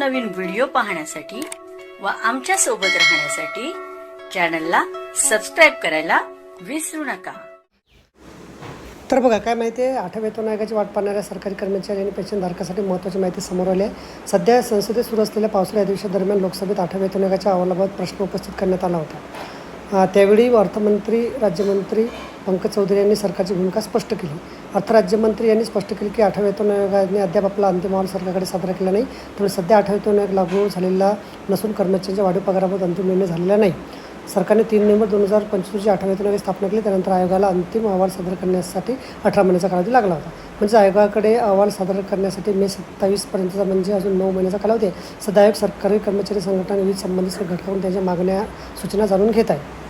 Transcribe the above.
नवनवीन व्हिडिओ पाहण्यासाठी व आमच्या सोबत राहण्यासाठी चॅनलला सबस्क्राईब करायला विसरू नका। तर बघा काय माहिती आहे, 8व्या वेतन आयोगाची वाट पाहणाऱ्या सरकारी कर्मचारी आणि पेन्शनधारकांसाठी महत्त्वाची माहिती समोर आली आहे। सध्या संसदेत सुरू असलेल्या पावसाळी अधिवेशनादरम्यान लोकसभेत 8व्या वेतन आयोगाच्या अहवालाबाबत प्रश्न उपस्थित करण्यात आला होता। त्यावेळी अर्थमंत्री राज्यमंत्री पंकज चौधरी यांनी सरकारची भूमिका स्पष्ट केली। अर्थ राज्यमंत्री यांनी स्पष्ट केले की 8व्या वेतन आयोगाने अद्याप आपला अंतिम अहवाल सरकारकडे सादर केला नाही, त्यामुळे सध्या 8व्या वेतन आयोग लागू झालेला नसून कर्मचाऱ्यांच्या वाढीव पगाराबाबत अंतिम निर्णय झालेला नाही। सरकारने 3 नोव्हेंबर 2025 रोजी 8व्या वेतन आयोगाची स्थापना केली। त्यानंतर आयोगाला अंतिम अहवाल सादर करण्यासाठी 18 महिन्याचा कालावधी लागला होता। म्हणजे आयोगाकडे अहवाल सादर करण्यासाठी मे 27 पर्यंतचा म्हणजे अजून 9 महिन्याचा कालावधी आहे। सध्या आयोग सरकारी कर्मचारी संघटना विविध संबंधित घटकांकडून त्यांच्या मागण्या सूचना जाणून घेत आहे।